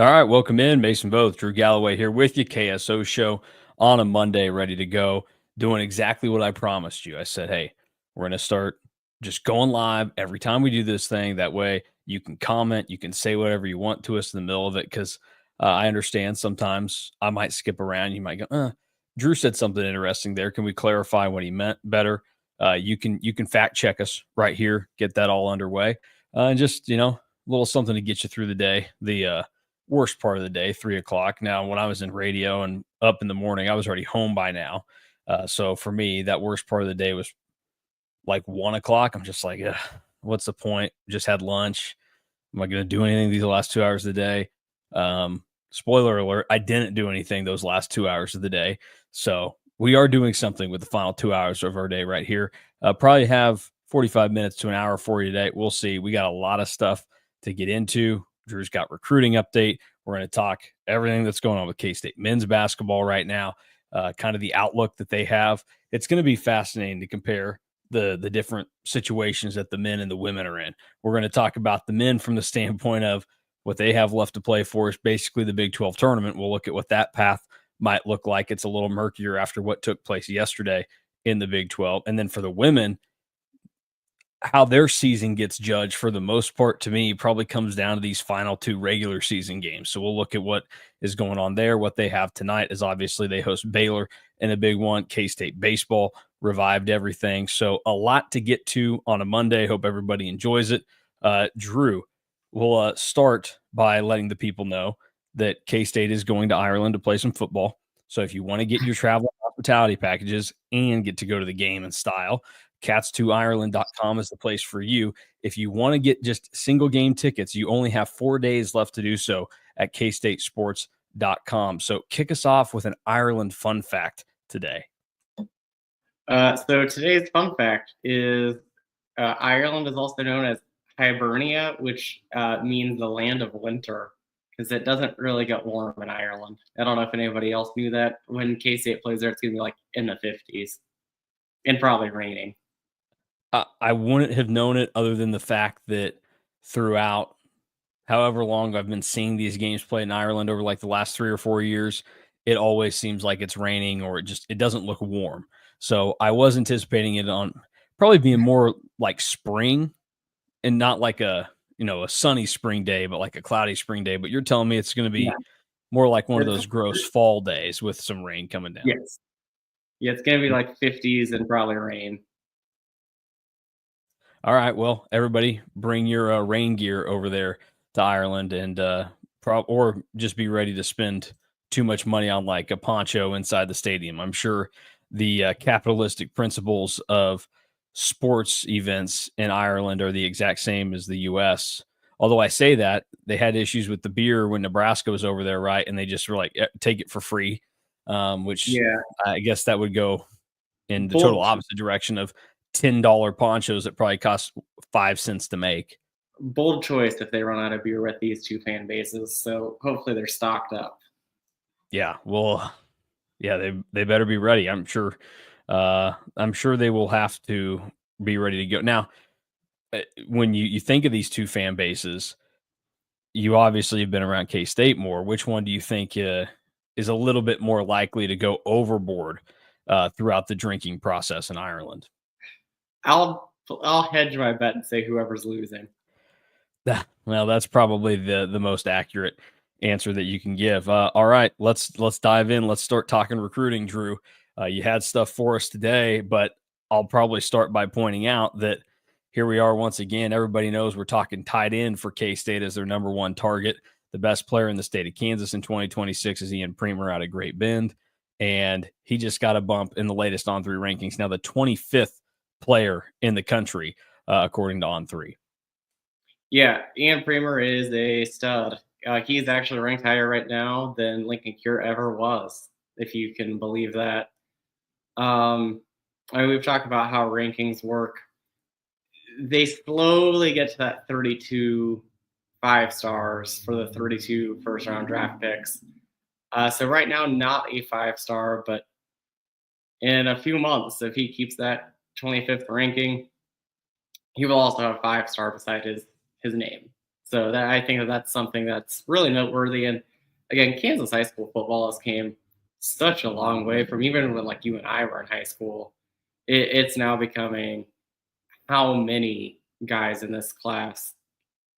All right, welcome in. Mason Voth, Drew Galloway here with you. KSO Show on a Monday, ready to go. Doing exactly what I promised you. I said, hey, we're going to start just going live every time we do this thing. That way you can comment, you can say whatever you want to us in the middle of it. Because I understand sometimes I might skip around. You might go, Drew said something interesting there. Can we clarify what he meant better? You can fact check us right here, get that all underway. And just, a little something to get you through the day. The worst part of the day, 3 o'clock. Now, when I was in radio and up in the morning, I was already home by now. So for me, that worst part of the day was like 1 o'clock. I'm just like, what's the point? Just had lunch. Am I going to do anything these last 2 hours of the day? Spoiler alert, I didn't do anything those last 2 hours of the day. So we are doing something with the final 2 hours of our day right here. Probably have 45 minutes to an hour for you today. We'll see. We got a lot of stuff to get into. Drew's got recruiting update. We're going to talk everything that's going on with K-State men's basketball right now, kind of the outlook that they have. It's going to be fascinating to compare the different situations that the men and the women are in. We're going to talk about the men from the standpoint of what they have left to play for is basically the Big 12 tournament. We'll look at what that path might look like. It's a little murkier after what took place yesterday in the Big 12. And then for the women, how their season gets judged for the most part, to me, probably comes down to these final two regular season games. So we'll look at what is going on there. What they have tonight is obviously they host Baylor in a big one. K-State baseball revived everything. So a lot to get to on a Monday. Hope everybody enjoys it. Drew, we'll start by letting the people know that K-State is going to Ireland to play some football. So if you want to get your travel hospitality packages and get to go to the game in style, cats2ireland.com is the place for you. If you want to get just single game tickets, you only have 4 days left to do so at kstatesports.com. So kick us off with an Ireland fun fact today. So today's fun fact is Ireland is also known as Hibernia, which means the land of winter, because it doesn't really get warm in Ireland. I don't know if anybody else knew that. When K-State plays there, it's going to be like in the 50s and probably raining. I wouldn't have known it other than the fact that throughout however long I've been seeing these games played in Ireland over like the last 3 or 4 years, it always seems like it's raining or it doesn't look warm. So I was anticipating it on probably being more like spring and not like a sunny spring day, but like a cloudy spring day. But you're telling me it's going to be more like one of those gross fall days with some rain coming down. Yes. Yeah, it's going to be like 50s and probably rain. All right. Well, everybody bring your rain gear over there to Ireland and or just be ready to spend too much money on like a poncho inside the stadium. I'm sure the capitalistic principles of sports events in Ireland are the exact same as the U.S. Although I say that they had issues with the beer when Nebraska was over there, right? And they just were like, take it for free, which I guess that would go in the total opposite direction of $10 ponchos that probably cost 5 cents to make. Bold choice if they run out of beer with these two fan bases. So hopefully they're stocked up. Yeah, well, yeah, they better be ready. I'm sure they will have to be ready to go. Now, when you think of these two fan bases, you obviously have been around K-State more. Which one do you think is a little bit more likely to go overboard throughout the drinking process in Ireland? I'll hedge my bet and say whoever's losing. Well, that's probably the most accurate answer that you can give. All right, let's dive in. Let's start talking recruiting, Drew. You had stuff for us today, but I'll probably start by pointing out that here we are once again. Everybody knows we're talking tight end for K-State as their number one target. The best player in the state of Kansas in 2026 is Ian Premer out of Great Bend, and he just got a bump in the latest On3 rankings. Now the 25th player in the country, according to On3. Yeah, Ian Premer is a stud. He's actually ranked higher right now than Lincoln Cure ever was, if you can believe that. We've talked about how rankings work. They slowly get to that 32 5-stars for the 32 first-round draft picks. So right now, not a 5-star, but in a few months, if he keeps that 25th ranking, he will also have a 5-star beside his name. So that I think that that's something that's really noteworthy. And again, Kansas high school football has came such a long way from even when like you and I were in high school. It's now becoming how many guys in this class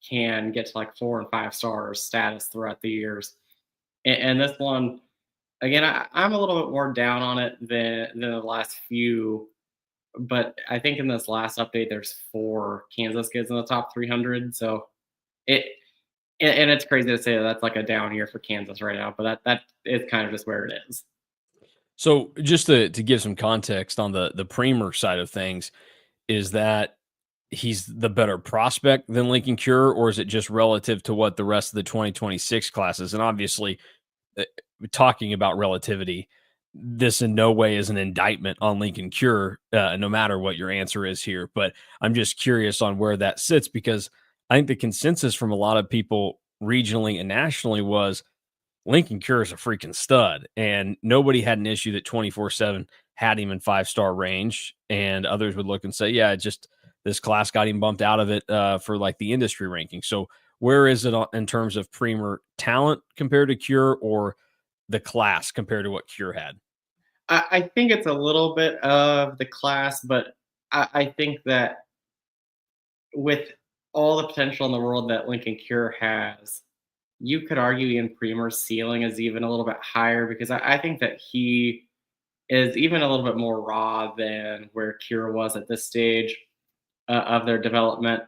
can get to like 4 and 5 stars status throughout the years. And this one, again, I'm a little bit more down on it than the last few, but I think in this last update, there's 4 Kansas kids in the top 300. So it, and it's crazy to say that that's like a down year for Kansas right now, but that is kind of just where it is. So just to give some context on the Premer side of things, is that he's the better prospect than Lincoln Cure, or is it just relative to what the rest of the 2026 classes? And obviously, uh, talking about relativity, this in no way is an indictment on Lincoln Cure, no matter what your answer is here. But I'm just curious on where that sits because I think the consensus from a lot of people regionally and nationally was Lincoln Cure is a freaking stud, and nobody had an issue that 24/7 had him in 5-star range, and others would look and say, "Yeah, just this class got him bumped out of it for like the industry ranking." So, where is it in terms of Premer talent compared to Cure, or the class compared to what Cure had? I think it's a little bit of the class, but I think that with all the potential in the world that Lincoln Cure has, you could argue Ian Premer's ceiling is even a little bit higher because I think that he is even a little bit more raw than where Cure was at this stage of their development.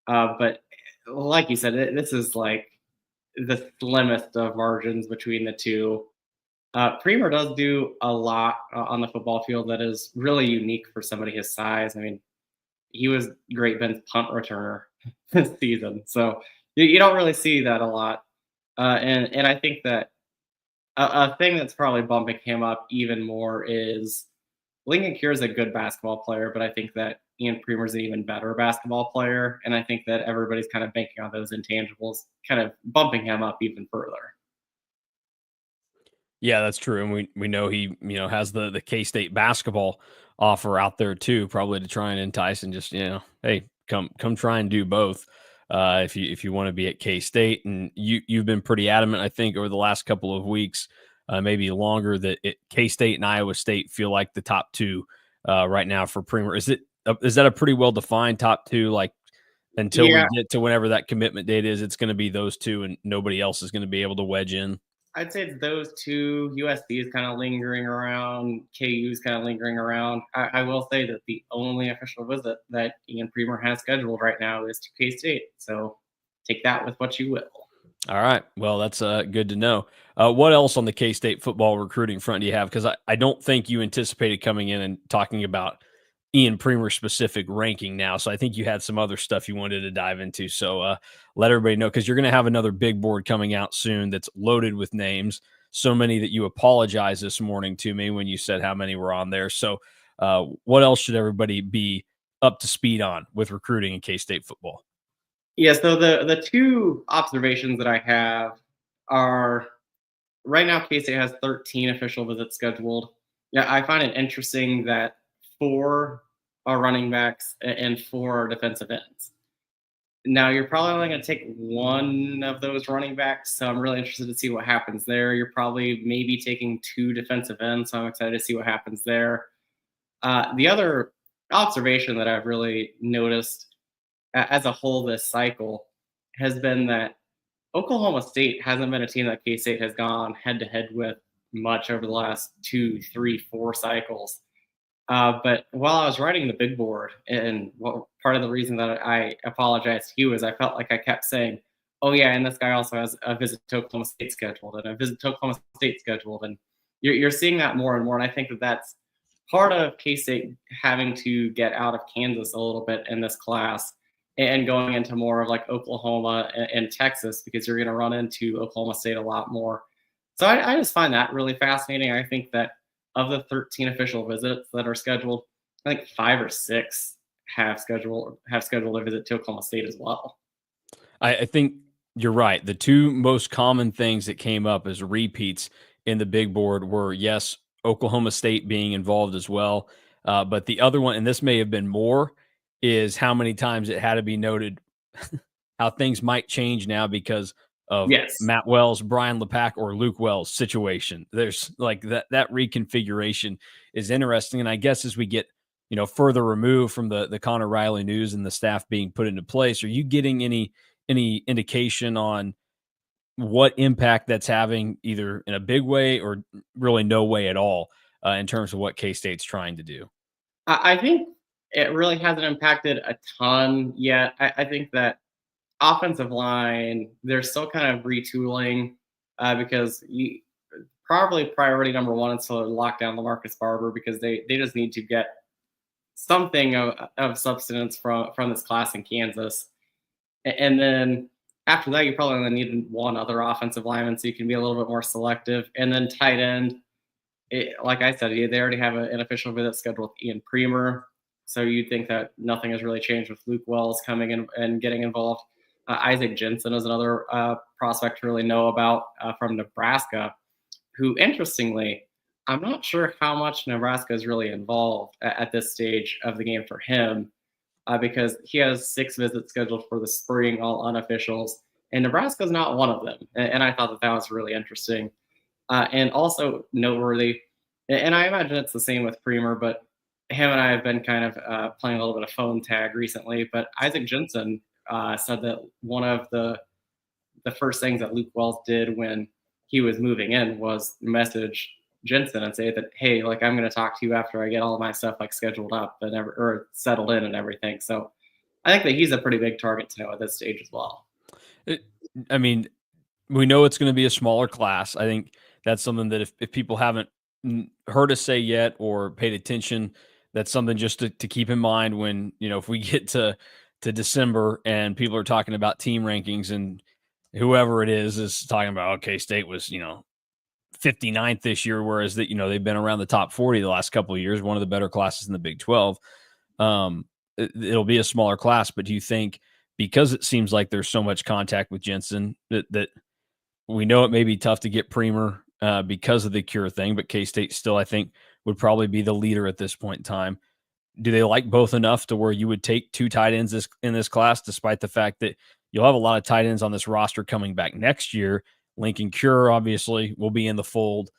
But like you said, this is like the slimmest of margins between the two. Premer does do a lot on the football field that is really unique for somebody his size. I mean, he was Great Ben's punt returner this season, so you don't really see that a lot. And I think that a thing that's probably bumping him up even more is Lincoln Cure is a good basketball player, but I think that Ian Premer's an even better basketball player, and I think that everybody's kind of banking on those intangibles, kind of bumping him up even further. Yeah, that's true, and we know he has the K State basketball offer out there too, probably to try and entice and just hey, come try and do both if you want to be at K State, and you've been pretty adamant, I think, over the last couple of weeks, maybe longer, that K State and Iowa State feel like the top two right now for Premier. Is that a pretty well defined top two? Like until we Yeah, get to whenever that commitment date is, it's going to be those two, and nobody else is going to be able to wedge in. I'd say it's those two. USC is kind of lingering around. KU is kind of lingering around. I will say that the only official visit that Ian Premer has scheduled right now is to K State. So take that with what you will. All right. Well, that's good to know. What else on the K State football recruiting front do you have? Because I don't think you anticipated coming in and talking about Ian Premer specific ranking now. So I think you had some other stuff you wanted to dive into. So let everybody know because you're going to have another big board coming out soon that's loaded with names. So many that you apologized this morning to me when you said how many were on there. So what else should everybody be up to speed on with recruiting in K State football? Yeah, so the two observations that I have are right now K State has 13 official visits scheduled. Yeah, I find it interesting that 4 are running backs and 4 are defensive ends. Now you're probably only going to take one of those running backs, so I'm really interested to see what happens there. You're probably maybe taking 2 defensive ends, so I'm excited to see what happens there. The other observation that I've really noticed as a whole this cycle has been that Oklahoma State hasn't been a team that K State has gone head to head with much over the last 2, 3, 4 cycles. But while I was writing the big board, and part of the reason that I apologized to you is I felt like I kept saying, "Oh yeah," and this guy also has a visit to Oklahoma State scheduled, and a visit to Oklahoma State scheduled, and you're seeing that more and more. And I think that that's part of K State having to get out of Kansas a little bit in this class and going into more of like Oklahoma and Texas because you're going to run into Oklahoma State a lot more. So I just find that really fascinating. I think that of the 13 official visits that are scheduled, I think 5 or 6 have scheduled a visit to Oklahoma State as well. I think you're right. The two most common things that came up as repeats in the big board were, yes, Oklahoma State being involved as well. But the other one, and this may have been more, is how many times it had to be noted how things might change now because of Yes. Matt Wells, Brian LePack, or Luke Wells situation. There's like that reconfiguration is interesting. And I guess as we get, further removed from the Connor Riley news and the staff being put into place, are you getting any indication on what impact that's having either in a big way or really no way at all in terms of what K-State's trying to do? I think it really hasn't impacted a ton yet. I think that offensive line, they're still kind of retooling because probably priority number one is to lock down LaMarcus Barber because they just need to get something of substance from this class in Kansas. And then after that, you probably only need one other offensive lineman so you can be a little bit more selective. And then tight end, like I said, they already have an official visit scheduled with Ian Premer. So you'd think that nothing has really changed with Luke Wells coming in and getting involved. Isaac Jensen is another prospect to really know about from Nebraska, who, interestingly, I'm not sure how much Nebraska is really involved at this stage of the game for him because he has 6 visits scheduled for the spring, all unofficials, and Nebraska is not one of them. And I thought that was really interesting. And also noteworthy, and I imagine it's the same with Premer, but him and I have been kind of playing a little bit of phone tag recently. But Isaac Jensen said that one of the first things that Luke Wells did when he was moving in was message Jensen and say that, hey, like I'm going to talk to you after I get all of my stuff like scheduled up and or settled in and everything. So I think that he's a pretty big target to know at this stage as well. I mean, we know it's going to be a smaller class. I think that's something that if people haven't heard us say yet or paid attention, that's something just to keep in mind when, if we get to December and people are talking about team rankings and whoever it is talking about, okay, State was, 59th this year, whereas that, they've been around the top 40 the last couple of years, one of the better classes in the Big 12. It'll be a smaller class, but do you think because it seems like there's so much contact with Jensen that we know it may be tough to get Premer because of the cure thing, but K-State still, I think, would probably be the leader at this point in time. Do they like both enough to where you would take 2 tight ends in this class, despite the fact that you'll have a lot of tight ends on this roster coming back next year? Lincoln Cure, obviously, will be in the fold.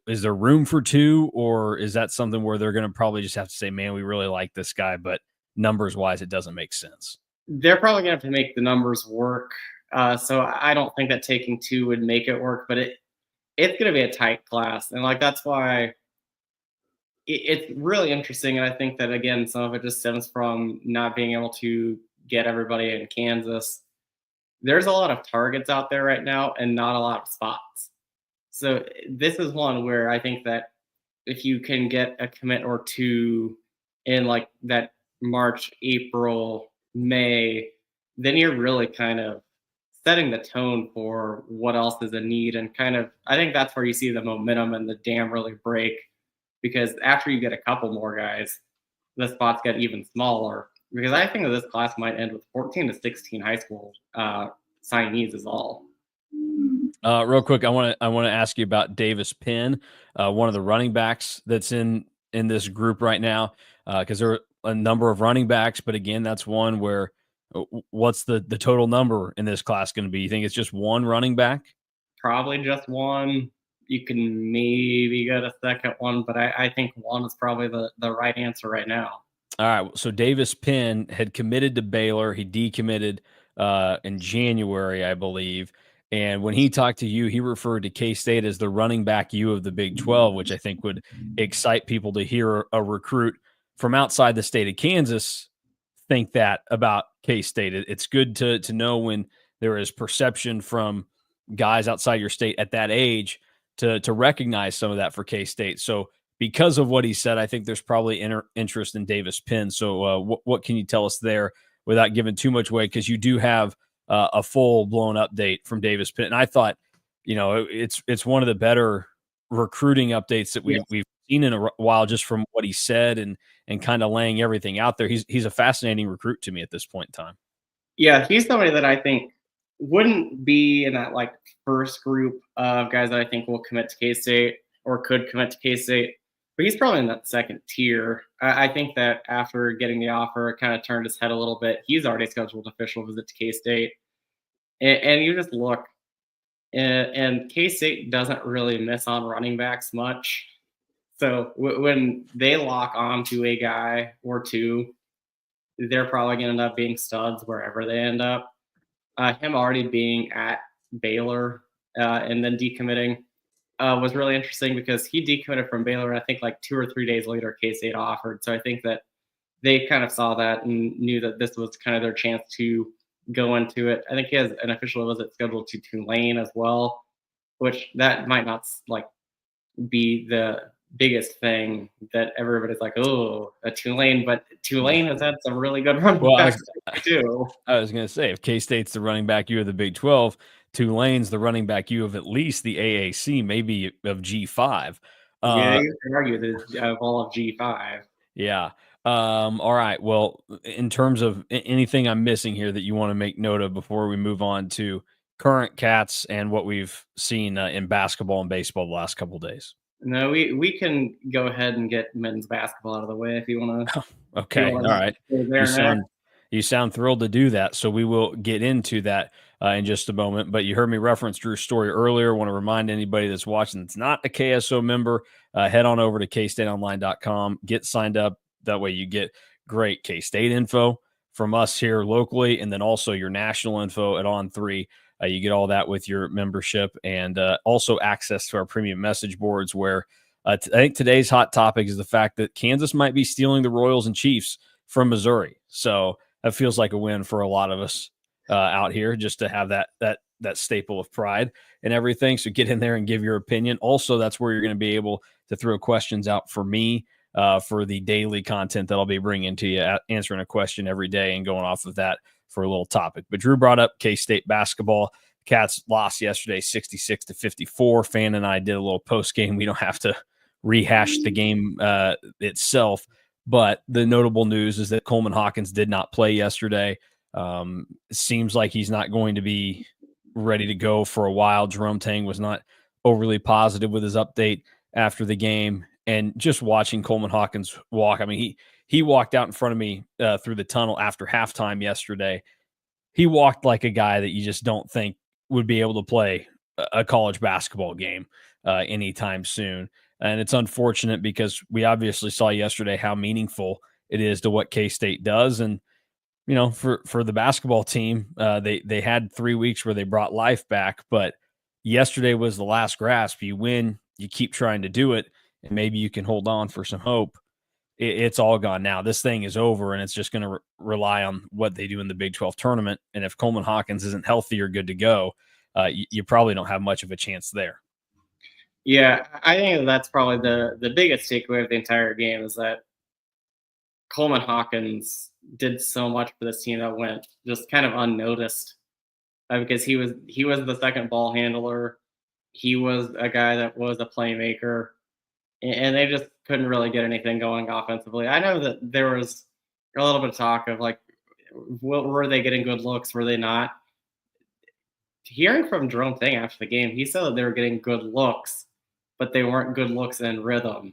Is there room for 2, or is that something where they're going to probably just have to say, man, we really like this guy, but numbers-wise, it doesn't make sense? They're probably going to have to make the numbers work. So I don't think that taking 2 would make it work, but it's going to be a tight class. And like that's why it's really interesting. And I think that, again, some of it just stems from not being able to get everybody in Kansas. There's a lot of targets out there right now and not a lot of spots. So this is one where I think that if you can get a commit or 2 in like that March, April, May, then you're really kind of setting the tone for what else is a need. And kind of, I think that's where you see the momentum and the dam really break, because after you get a couple more guys, the spots get even smaller. Because I think that this class might end with 14 to 16 high school signees is all. Real quick, I want to ask you about Davis Penn, one of the running backs that's in this group right now, because there are a number of running backs, but again, that's one where what's the total number in this class going to be? You think it's just one running back? Probably just one. You can maybe get a second one, but I think one is probably the right answer right now. All right. So Davis Penn had committed to Baylor. He decommitted in January, I believe. And when he talked to you, he referred to K-State as the running back U of the Big 12, which I think would excite people to hear a recruit from outside the state of Kansas think that about K-State. It's good to know when there is perception from guys outside your state at that age to recognize some of that for K-State. So because of what he said, I think there's probably interest in Davis Penn. So what can you tell us there without giving too much away? Because you do have a full-blown update from Davis Penn. And I thought, it's one of the better recruiting updates that we've seen in a while, just from what he said and kind of laying everything out there. He's a fascinating recruit to me at this point in time. Yeah, he's somebody that I think wouldn't be in that like first group of guys that I think will commit to K-State or could commit to K-State. but he's probably in that second tier. I think that after getting the offer, it kind of turned his head a little bit. He's already scheduled an official visit to K-State. And you just look, and K-State doesn't really miss on running backs much. So when they lock on to a guy or two, they're probably going to end up being studs wherever they end up. Him already being at Baylor and then decommitting was really interesting because he decommitted from Baylor. I think like 2 or 3 days later, K-State offered. So I think that they kind of saw that and knew that this was kind of their chance to go into it. I think he has an official visit scheduled to Tulane as well, which that might not like be the biggest thing that everybody's like, oh, a Tulane, but Tulane has had some really good running backs too. I was going to say, if K-State's the running back you of the Big 12, Tulane's the running back you of at least the AAC, maybe of G5. Yeah, you can argue that of all of G5. Yeah. All right. Well, in terms of anything I'm missing here that you want to make note of before we move on to current Cats and what we've seen in basketball and baseball the last couple of days. No, we can go ahead and get men's basketball out of the way if you want to. Okay. All right. You sound thrilled to do that. So we will get into that in just a moment. But you heard me reference Drew's story earlier. I want to remind anybody that's watching that's not a KSO member, head on over to KStateOnline.com, get signed up. That way you get great K-State info from us here locally, and then also your national info at On3. You get all that with your membership, and also access to our premium message boards where I think today's hot topic is the fact that Kansas might be stealing the Royals and Chiefs from Missouri. So that feels like a win for a lot of us out here, just to have that staple of pride and everything. So get in there and give your opinion. Also, that's where you're going to be able to throw questions out for me for the daily content that I'll be bringing to you, answering a question every day and going off of that for a little topic. But Drew brought up K-State basketball. Cats lost yesterday 66-54. Fan and I did a little post game. We don't have to rehash the game itself, but the notable news is that Coleman Hawkins did not play yesterday. Seems like he's not going to be ready to go for a while. Jerome Tang was not overly positive with his update after the game. And just watching Coleman Hawkins walk, I mean, he walked out in front of me through the tunnel after halftime yesterday. He walked like a guy that you just don't think would be able to play a college basketball game anytime soon. And it's unfortunate because we obviously saw yesterday how meaningful it is to what K-State does. And, you know, for the basketball team, they had 3 weeks where they brought life back, but yesterday was the last grasp. You win, you keep trying to do it, and maybe you can hold on for some hope. It's all gone now. This thing is over, and it's just going to rely on what they do in the Big 12 tournament. And if Coleman Hawkins isn't healthy or good to go, you probably don't have much of a chance there. Yeah, I think that's probably the biggest takeaway of the entire game is that Coleman Hawkins did so much for this team that went just kind of unnoticed because he was the second ball handler. He was a guy that was a playmaker, and they just couldn't really get anything going offensively. I know that there was a little bit of talk of like, were they getting good looks? Were they not? Hearing from Jerome Tang after the game, he said that they were getting good looks, but they weren't good looks in rhythm.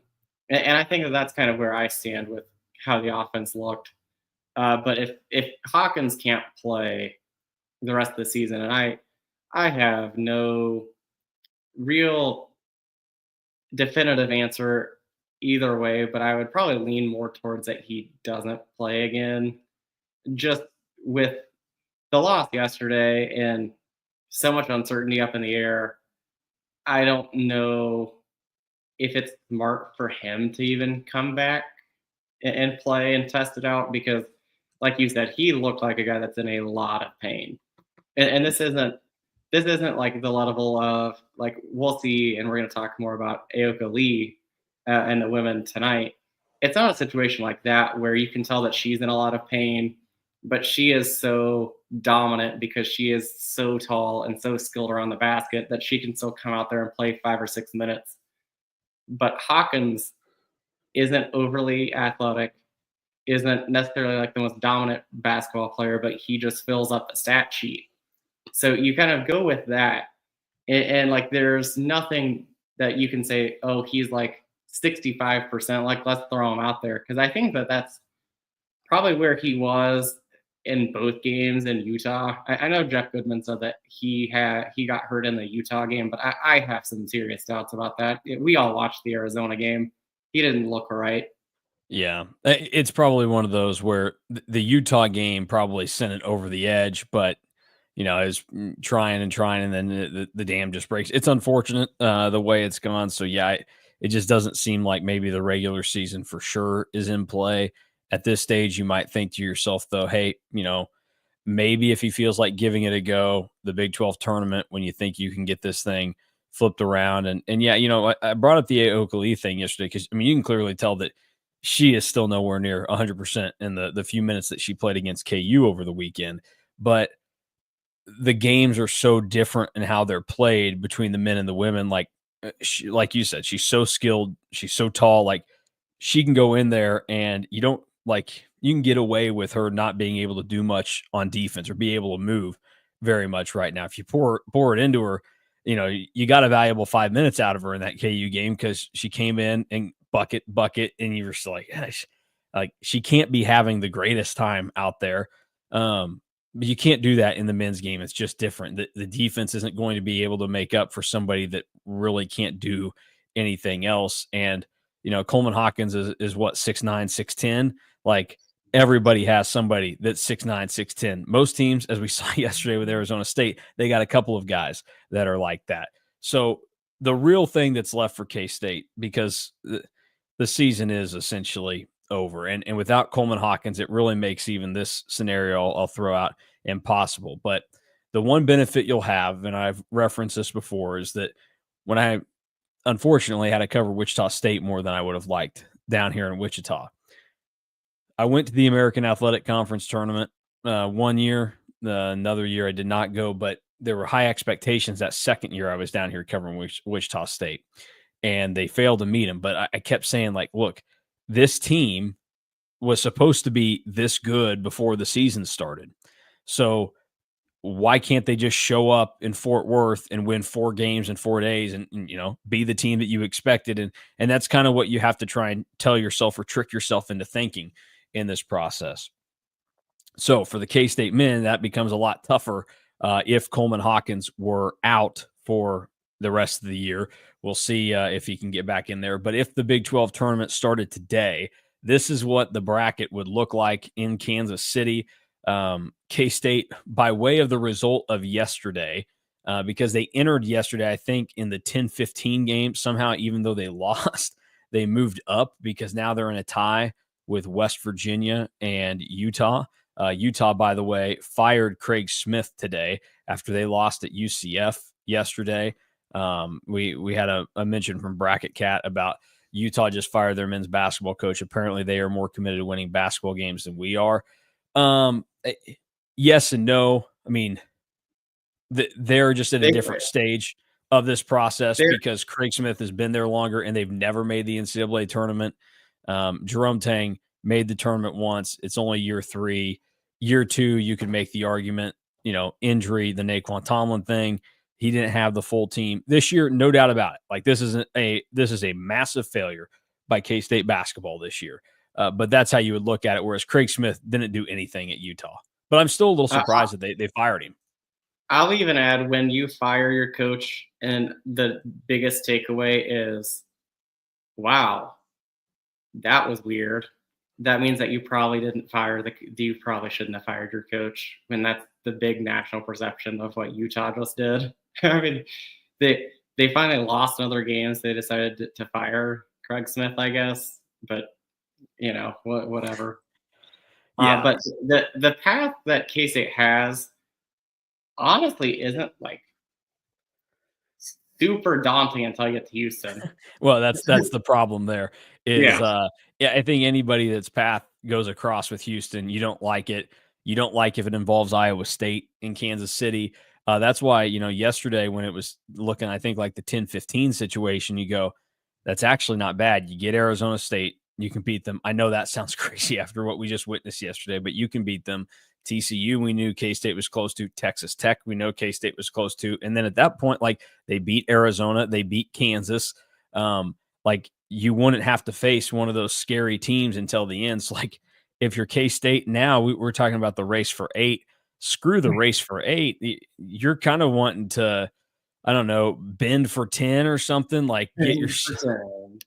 And I think that that's kind of where I stand with how the offense looked. But if Hawkins can't play the rest of the season, and I have no real definitive answer either way, but I would probably lean more towards that he doesn't play again. Just with the loss yesterday and so much uncertainty up in the air, I don't know if it's smart for him to even come back and play and test it out because, like you said, he looked like a guy that's in a lot of pain. And this isn't like the level of, like, we'll see, and we're going to talk more about Aoka Lee and the women tonight. It's not a situation like that where you can tell that she's in a lot of pain, but she is so dominant because she is so tall and so skilled around the basket that she can still come out there and play 5 or 6 minutes. But Hawkins isn't overly athletic, isn't necessarily like the most dominant basketball player, but he just fills up the stat sheet. So you kind of go with that. And like, there's nothing that you can say, oh, he's like 65%. Like, let's throw him out there, because I think that's probably where he was in both games in Utah. I know Jeff Goodman said that he got hurt in the Utah game, but I have some serious doubts about that. We all watched the Arizona game. He didn't look right. Yeah, it's probably one of those where the Utah game probably sent it over the edge, but I was trying and trying, and then the dam just breaks. It's unfortunate the way it's gone. So yeah, it just doesn't seem like maybe the regular season for sure is in play at this stage. You might think to yourself though, hey, maybe if he feels like giving it a go, the Big 12 tournament, when you think you can get this thing flipped around. And yeah, I brought up the Oakley thing yesterday because, you can clearly tell that she is still nowhere near 100% in the few minutes that she played against KU over the weekend. But the games are so different in how they're played between the men and the women. Like you said, she's so skilled. She's so tall. Like, she can go in there and you can get away with her not being able to do much on defense or be able to move very much right now. If you pour it into her, you got a valuable 5 minutes out of her in that KU game because she came in and bucket, and you were still like, she can't be having the greatest time out there. But you can't do that in the men's game. It's just different. The defense isn't going to be able to make up for somebody that really can't do anything else. And, Coleman Hawkins is what, 6'9", 6'10"? Like, everybody has somebody that's 6'9", 6'10". Most teams, as we saw yesterday with Arizona State, they got a couple of guys that are like that. So the real thing that's left for K-State, because the season is essentially over. And without Coleman Hawkins, it really makes even this scenario I'll throw out impossible. But the one benefit you'll have, and I've referenced this before, is that when I unfortunately had to cover Wichita State more than I would have liked down here in Wichita, I went to the American Athletic Conference tournament one year. Another year I did not go, but there were high expectations that second year I was down here covering Wichita State, and they failed to meet them. But I kept saying, like, look, this team was supposed to be this good before the season started. So why can't they just show up in Fort Worth and win 4 games in 4 days and be the team that you expected? And that's kind of what you have to try and tell yourself or trick yourself into thinking in this process. So for the K-State men, that becomes a lot tougher if Coleman Hawkins were out for the rest of the year. We'll see if he can get back in there. But if the Big 12 tournament started today, this is what the bracket would look like in Kansas City. K-State, by way of the result of yesterday, because they entered yesterday, I think, in the 10-15 game. Somehow, even though they lost, they moved up because now they're in a tie with West Virginia and Utah. Utah, by the way, fired Craig Smith today after they lost at UCF yesterday. We had a mention from Bracket Cat about Utah just fired their men's basketball coach. Apparently, they are more committed to winning basketball games than we are. Yes and no. I mean, they're just at a different stage of this process because Craig Smith has been there longer and they've never made the NCAA tournament. Jerome Tang made the tournament once. It's only year 3. Year 2, you could make the argument, injury, the Naquan Tomlin thing. He didn't have the full team this year, no doubt about it. Like, this is a massive failure by K-State basketball this year. But that's how you would look at it. Whereas Craig Smith didn't do anything at Utah. But I'm still a little surprised that they fired him. I'll even add, when you fire your coach, and the biggest takeaway is, wow, that was weird. That means that you probably didn't fire you probably shouldn't have fired your coach. I mean, that's the big national perception of what Utah just did. I mean, they finally lost in other games. They decided to fire Craig Smith, I guess. But whatever. Yeah. But the path that K-State has honestly isn't like super daunting until you get to Houston. Well, that's the problem there is, I think anybody that's path goes across with Houston, you don't like it. You don't like if it involves Iowa State in Kansas City. That's why, yesterday when it was looking, I think, like the 10-15 situation, you go, that's actually not bad. You get Arizona State, you can beat them. I know that sounds crazy after what we just witnessed yesterday, but you can beat them. TCU, we knew K-State was close to. Texas Tech, we know K-State was close to. And then at that point, like, they beat Arizona, they beat Kansas. Like, you wouldn't have to face one of those scary teams until the end. So, like, if you're K-State now, we're talking about the race for 8. Screw the race for 8. You're kind of wanting to, I don't know, bend for 10 or something. Like, get your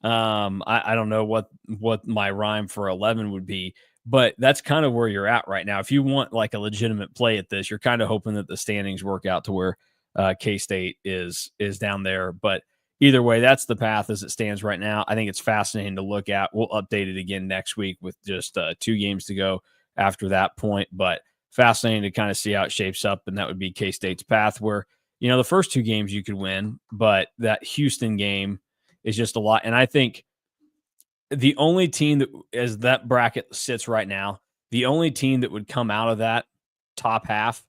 I don't know what my rhyme for 11 would be, but that's kind of where you're at right now. If you want like a legitimate play at this, you're kind of hoping that the standings work out to where K-State is down there. But either way, that's the path as it stands right now. I think it's fascinating to look at. We'll update it again next week with just 2 games to go after that point. But fascinating to kind of see how it shapes up, and that would be K-State's path where, the first 2 games you could win, but that Houston game is just a lot. And I think the only team that, as that bracket sits right now, the only team that would come out of that top half,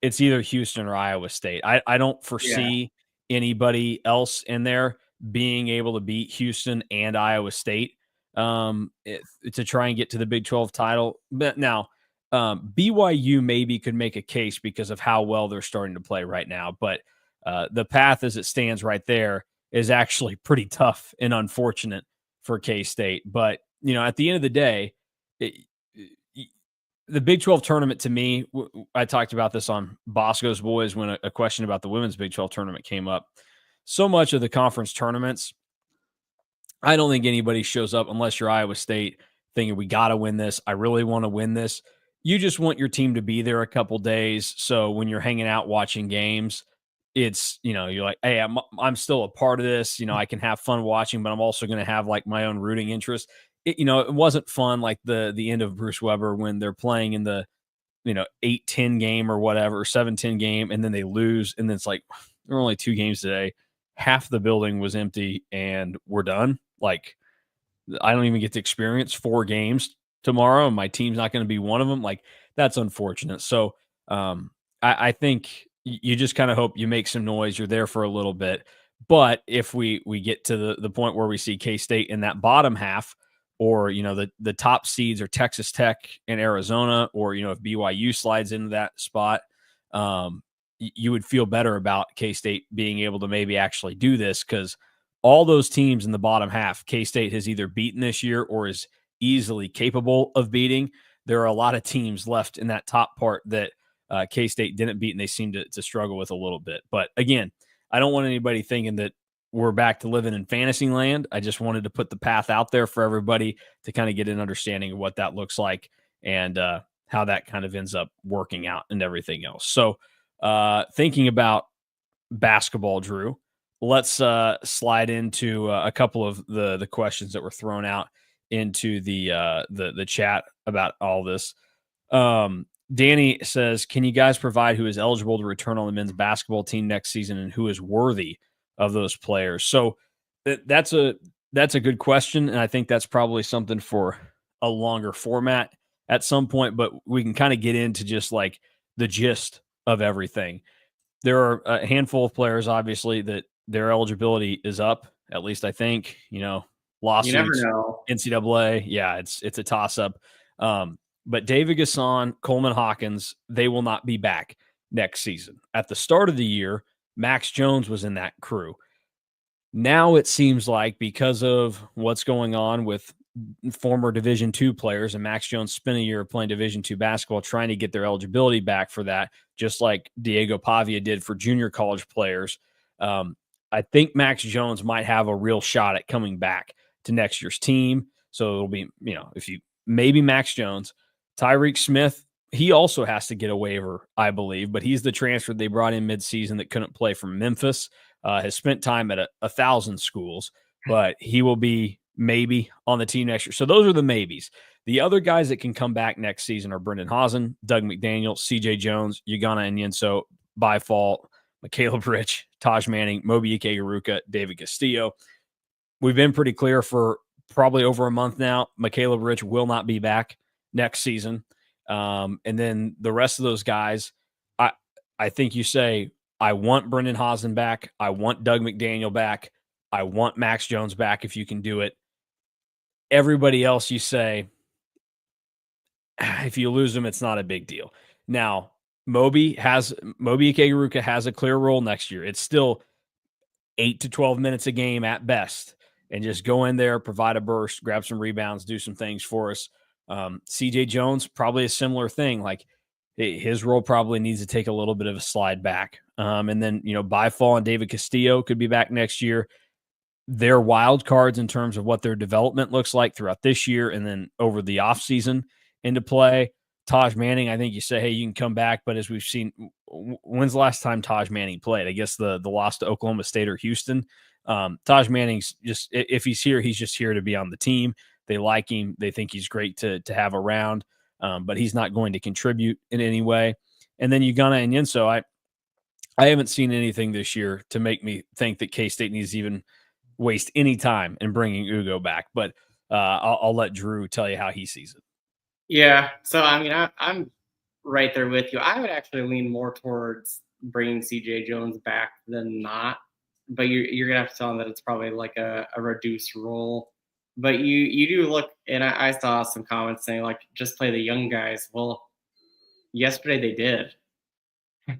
it's either Houston or Iowa State. I don't foresee anybody else in there being able to beat Houston and Iowa State to try and get to the Big 12 title. But now, BYU maybe could make a case because of how well they're starting to play right now. But the path as it stands right there is actually pretty tough and unfortunate for K-State. But, at the end of the day, the Big 12 tournament to me, I talked about this on Bosco's Boys when a question about the women's Big 12 tournament came up. So much of the conference tournaments, I don't think anybody shows up unless you're Iowa State thinking we got to win this. I really want to win this. You just want your team to be there a couple days. So when you're hanging out watching games, it's, you're like, hey, I'm still a part of this. I can have fun watching, but I'm also going to have like my own rooting interest. It wasn't fun like the end of Bruce Weber when they're playing in the, 8-10 game or whatever, 7-10 game, and then they lose. And then it's like, there were only 2 games today. Half the building was empty and we're done. Like, I don't even get to experience 4 games tomorrow, and my team's not going to be one of them. Like, that's unfortunate. So I think you just kind of hope you make some noise. You're there for a little bit. But if we get to the point where we see K-State in that bottom half, or, the top seeds are Texas Tech and Arizona, or, if BYU slides into that spot, you would feel better about K-State being able to maybe actually do this, because all those teams in the bottom half, K-State has either beaten this year or is easily capable of beating. There are a lot of teams left in that top part that K-State didn't beat, and they seem to struggle with a little bit. But again, I don't want anybody thinking that we're back to living in fantasy land. I just wanted to put the path out there for everybody to kind of get an understanding of what that looks like and how that kind of ends up working out and everything else. So thinking about basketball, Drew, let's slide into a couple of the questions that were thrown out into the chat about all this. Danny says, can you guys provide who is eligible to return on the men's basketball team next season and who is worthy of those players? So that's a good question. And I think that's probably something for a longer format at some point, but we can kind of get into just like the gist of everything. There are a handful of players, obviously, that their eligibility is up. At least I think, lawsuits, you never know. NCAA. Yeah, it's a toss up. But David Gasson, Coleman Hawkins, they will not be back next season. At the start of the year, Max Jones was in that crew. Now it seems like because of what's going on with former Division II players, and Max Jones spent a year playing Division II basketball trying to get their eligibility back for that, just like Diego Pavia did for junior college players. I think Max Jones might have a real shot at coming back to next year's team. So it'll be, maybe Max Jones. Tyreek Smith, he also has to get a waiver, I believe, but he's the transfer they brought in midseason that couldn't play from Memphis. Has spent time at 1,000 schools, but he will be maybe on the team next year. So those are the maybes. The other guys that can come back next season are Brendan Hausen, Doug McDaniel, CJ Jones, Ugonna Onyenso, Byfall, Caleb Rich, Taj Manning, Mobi Ike-Garuka, David Castillo. We've been pretty clear for probably over a month now. Caleb Rich will not be back next season. And then the rest of those guys, I think you say, I want Brendan Hausen back. I want Doug McDaniel back. I want Max Jones back if you can do it. Everybody else, you say, if you lose them, it's not a big deal. Now, Mobi Ike-Garuka has a clear role next year. It's still 8 to 12 minutes a game at best. and just go in there, provide a burst, grab some rebounds, do some things for us. CJ Jones, probably a similar thing. Like his role probably needs to take a little bit of a slide back. And then, Byfall and David Castillo could be back next year. They're wild cards in terms of what their development looks like throughout this year and then over the offseason into play. Taj Manning, I think you say, hey, you can come back. But as we've seen, when's the last time Taj Manning played? I guess the loss to Oklahoma State or Houston. Taj Manning's just, if he's here, he's just here to be on the team. They like him. They think he's great to have around, but he's not going to contribute in any way. And then Ugonna and Yinso, I haven't seen anything this year to make me think that K-State needs to even waste any time in bringing Ugo back. But I'll let Drew tell you how he sees it. Yeah. So, I mean, I'm right there with you. I would actually lean more towards bringing CJ Jones back than not. But you're going to have to tell him that it's probably like a reduced role. But you do look, and I saw some comments saying, like, just play the young guys. Well, yesterday they did.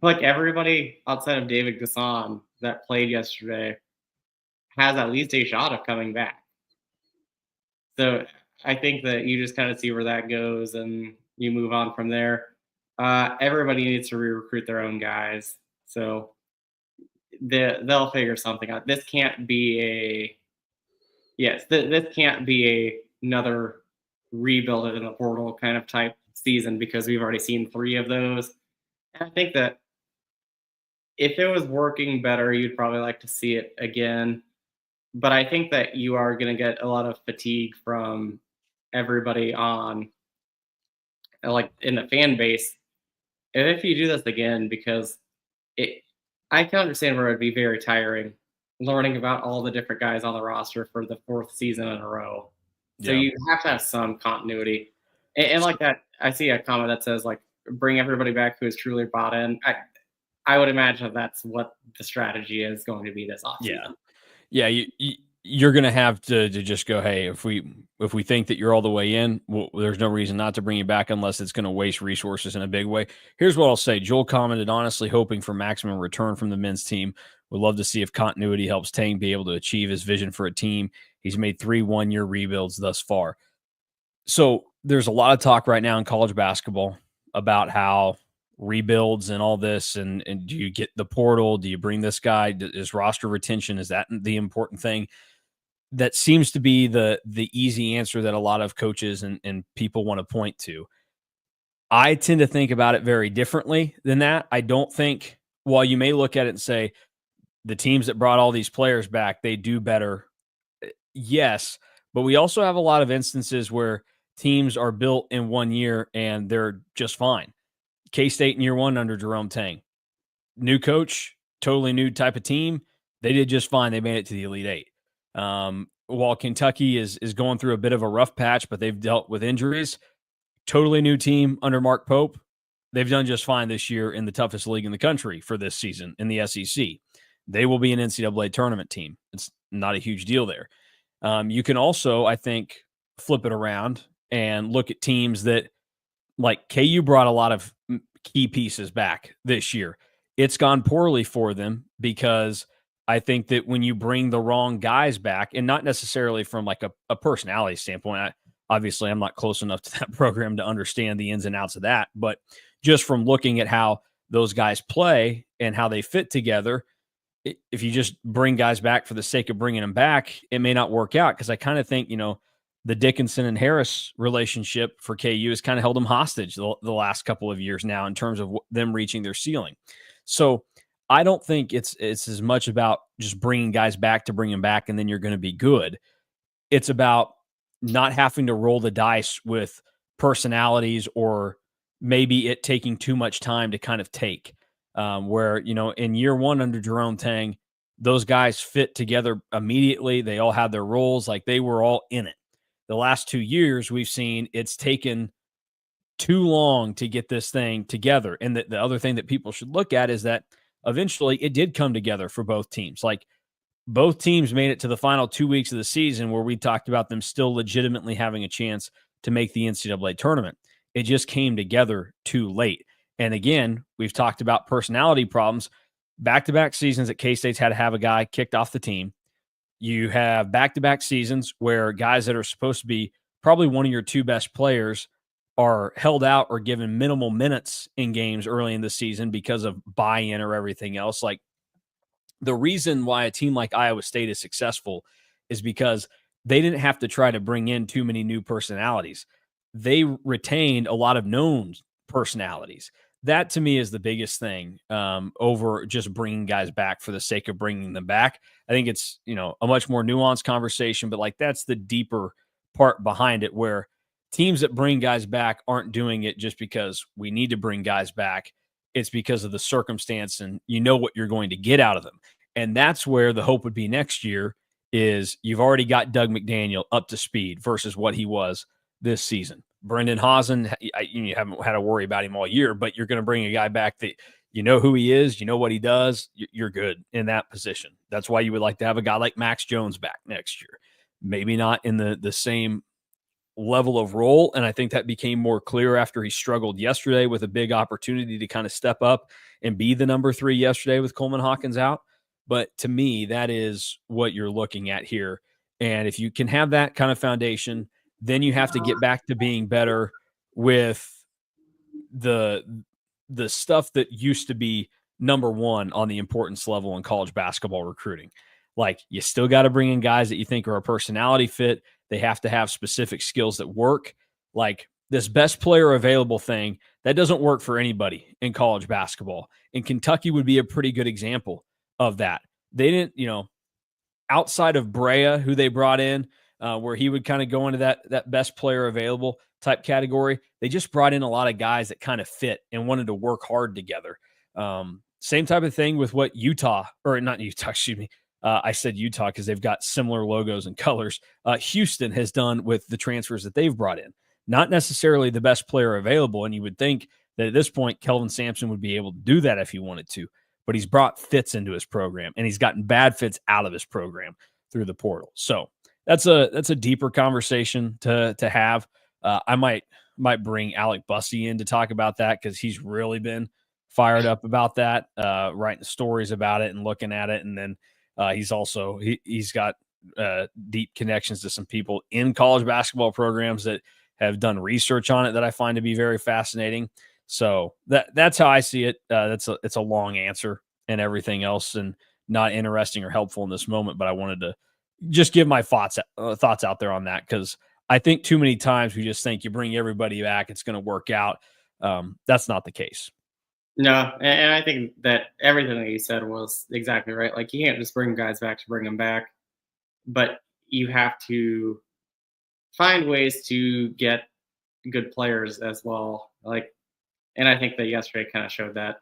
Like, everybody outside of David Gasson that played yesterday has at least a shot of coming back. So I think that you just kind of see where that goes and you move on from there. Everybody needs to re-recruit their own guys. So they'll figure something out. This can't be this can't be another rebuild it in the portal kind of type season because we've already seen 3 of those. And I think that if it was working better, you'd probably like to see it again. But I think that you are going to get a lot of fatigue from everybody on, like, in the fan base if you do this again, because I can understand where it'd be very tiring learning about all the different guys on the roster for the 4th season in a row. So you have to have some continuity. And like that, I see a comment that says, like, bring everybody back who is truly bought in. I would imagine that's what the strategy is going to be this offseason. Yeah. You're going to have to just go, hey, if we think that you're all the way in, well, there's no reason not to bring you back unless it's going to waste resources in a big way. Here's what I'll say. Joel commented, honestly hoping for maximum return from the men's team. Would love to see if continuity helps Tang be able to achieve his vision for a team. He's made 3 one-year rebuilds thus far. So there's a lot of talk right now in college basketball about how rebuilds and all this, and do you get the portal? Do you bring this guy? Is roster retention, is that the important thing? That seems to be the easy answer that a lot of coaches and people want to point to. I tend to think about it very differently than that. I don't think, while you may look at it and say, the teams that brought all these players back, they do better. Yes, but we also have a lot of instances where teams are built in 1 year and they're just fine. K-State in year 1 under Jerome Tang. New coach, totally new type of team. They did just fine. They made it to the Elite 8. While Kentucky is going through a bit of a rough patch, but they've dealt with injuries, totally new team under Mark Pope. They've done just fine this year in the toughest league in the country for this season in the SEC. They will be an NCAA tournament team. It's not a huge deal there. You can also, I think, flip it around and look at teams that, like KU brought a lot of key pieces back this year. It's gone poorly for them because I think that when you bring the wrong guys back, and not necessarily from like a personality standpoint, obviously I'm not close enough to that program to understand the ins and outs of that, but just from looking at how those guys play and how they fit together, if you just bring guys back for the sake of bringing them back, it may not work out. Because I kind of think, the Dickinson and Harris relationship for KU has kind of held them hostage the last couple of years now in terms of them reaching their ceiling. So I don't think it's as much about just bringing guys back to bring them back and then you're going to be good. It's about not having to roll the dice with personalities or maybe it taking too much time to kind of take. Where, in year 1 under Jerome Tang, those guys fit together immediately. They all had their roles, like they were all in it. The last 2 years, we've seen it's taken too long to get this thing together. And the other thing that people should look at is that eventually it did come together for both teams. Like both teams made it to the final 2 weeks of the season where we talked about them still legitimately having a chance to make the NCAA tournament. It just came together too late. And again, we've talked about personality problems. Back-to-back seasons that K-State's had to have a guy kicked off the team. You have back-to-back seasons where guys that are supposed to be probably one of your two best players are held out or given minimal minutes in games early in the season because of buy-in or everything else. Like, the reason why a team like Iowa State is successful is because they didn't have to try to bring in too many new personalities. They retained a lot of known personalities. That to me is the biggest thing over just bringing guys back for the sake of bringing them back. I think it's, a much more nuanced conversation, but like that's the deeper part behind it, where teams that bring guys back aren't doing it just because we need to bring guys back. It's because of the circumstance and what you're going to get out of them. And that's where the hope would be next year is you've already got Doug McDaniel up to speed versus what he was this season. Brendan Hausen, you haven't had to worry about him all year, but you're going to bring a guy back that you know who he is, you know what he does, you're good in that position. That's why you would like to have a guy like Max Jones back next year. Maybe not in the same level of role. And I think that became more clear after he struggled yesterday with a big opportunity to kind of step up and be the number 3 yesterday with Coleman Hawkins out. But to me, that is what you're looking at here. And if you can have that kind of foundation, then you have to get back to being better with the stuff that used to be number 1 on the importance level in college basketball recruiting. Like, you still got to bring in guys that you think are a personality fit. They have to have specific skills that work. Like, this best player available thing, that doesn't work for anybody in college basketball. And Kentucky would be a pretty good example of that. They didn't, outside of Brea, who they brought in, where he would kind of go into that best player available type category, they just brought in a lot of guys that kind of fit and wanted to work hard together. Same type of thing with what Utah, or not Utah, excuse me. I said Utah because they've got similar logos and colors. Houston has done with the transfers that they've brought in. Not necessarily the best player available, and you would think that at this point, Kelvin Sampson would be able to do that if he wanted to, but he's brought fits into his program, and he's gotten bad fits out of his program through the portal. So that's a deeper conversation to have. I might bring Alec Bussey in to talk about that because he's really been fired up about that, writing stories about it and looking at it, and then he's got deep connections to some people in college basketball programs that have done research on it that I find to be very fascinating. So that's how I see it. It's a long answer and everything else, and not interesting or helpful in this moment. But I wanted to just give my thoughts out there on that, because I think too many times we just think you bring everybody back, it's going to work out. That's not the case. No, and I think that everything that you said was exactly right. Like, you can't just bring guys back to bring them back, but you have to find ways to get good players as well. Like, and I think that yesterday kind of showed that.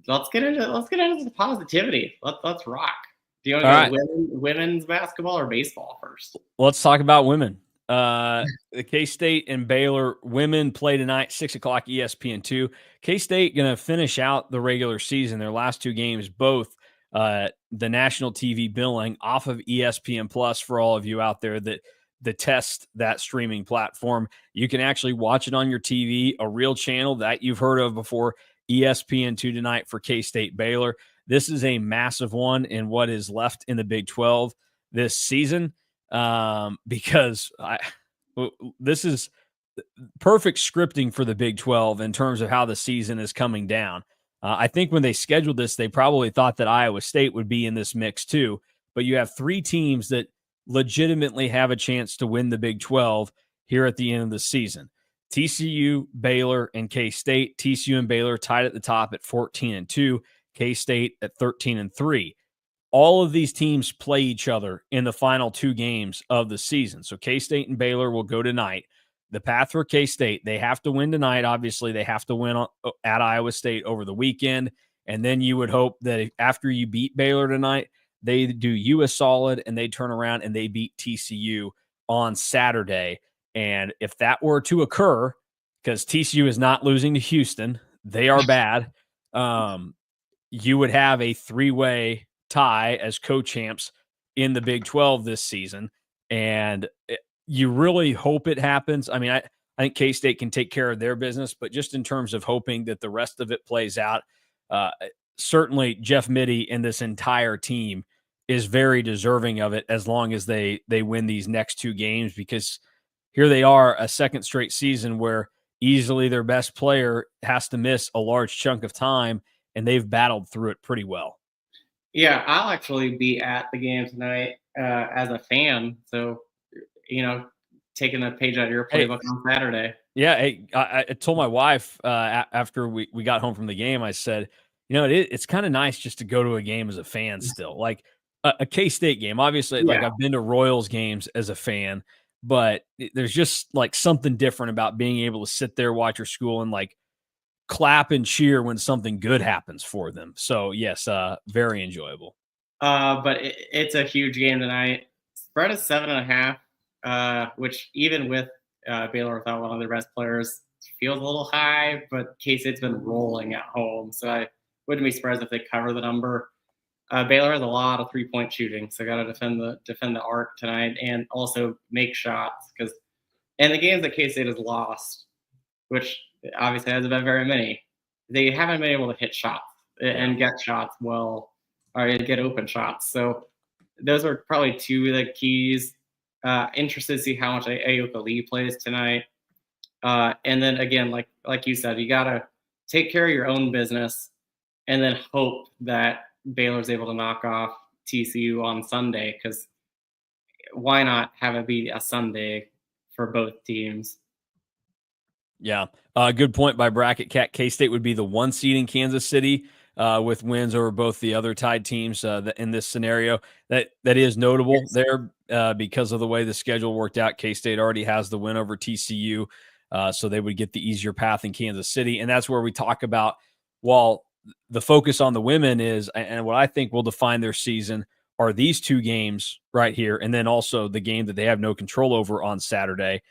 Let's get into the positivity. Let's rock. Do you want to go women's basketball or baseball first? Let's talk about women. The K-State and Baylor women play tonight, 6:00 ESPN2. K-State going to finish out the regular season, their last 2 games, both the national TV billing off of ESPN Plus. For all of you out there that test that streaming platform, you can actually watch it on your TV, a real channel that you've heard of before, ESPN2 tonight for K-State Baylor. This is a massive one in what is left in the Big 12 this season. Because this is perfect scripting for the Big 12 in terms of how the season is coming down. I think when they scheduled this, they probably thought that Iowa State would be in this mix too, but you have 3 teams that legitimately have a chance to win the Big 12 here at the end of the season. TCU, Baylor, and K-State. TCU and Baylor tied at the top at 14-2, K-State at 13-3. All of these teams play each other in the final 2 games of the season. So K-State and Baylor will go tonight. The path for K-State, they have to win tonight. Obviously, they have to win at Iowa State over the weekend. And then you would hope that after you beat Baylor tonight, they do you a solid and they turn around and they beat TCU on Saturday. And if that were to occur, because TCU is not losing to Houston, they are bad, you would have a 3-way tie as co-champs in the Big 12 this season. And you really hope it happens. I mean, I think K-State can take care of their business, but just in terms of hoping that the rest of it plays out, certainly Jeff Mittie and this entire team is very deserving of it as long as they win these next 2 games, because here they are, a second straight season where easily their best player has to miss a large chunk of time, and they've battled through it pretty well. Yeah, I'll actually be at the game tonight as a fan. So, taking a page out of your Hey, playbook on Saturday. yeah, hey, I told my wife after we got home from the game, I said, it's kind of nice just to go to a game as a fan still, like a K-State game. Obviously, like Yeah. I've been to Royals games as a fan, but there's just like something different about being able to sit there, watch your school, and like clap and cheer when something good happens for them. So yes, very enjoyable. But it's a huge game tonight. Spread is 7.5, which even with Baylor without one of their best players feels a little high. But K-State's been rolling at home, so I wouldn't be surprised if they cover the number. Baylor has a lot of 3-point shooting, so got to defend the arc tonight and also make shots and the games that K-State has lost, which obviously hasn't been very many, they haven't been able to hit shots and get shots well, or get open shots. So those are probably 2 of the keys. Interested to see how much Ayoka Lee plays tonight. And then again, like you said, you gotta take care of your own business, and then hope that Baylor's able to knock off TCU on Sunday. Because why not have it be a Sunday for both teams? Yeah. Good point by Bracket Cat. K-State would be the 1 seed in Kansas City with wins over both the other tied teams in this scenario. That is notable there because of the way the schedule worked out. K-State already has the win over TCU, so they would get the easier path in Kansas City. And that's where we talk about, while the focus on the women is, and what I think will define their season, are these 2 games right here, and then also the game that they have no control over on Saturday.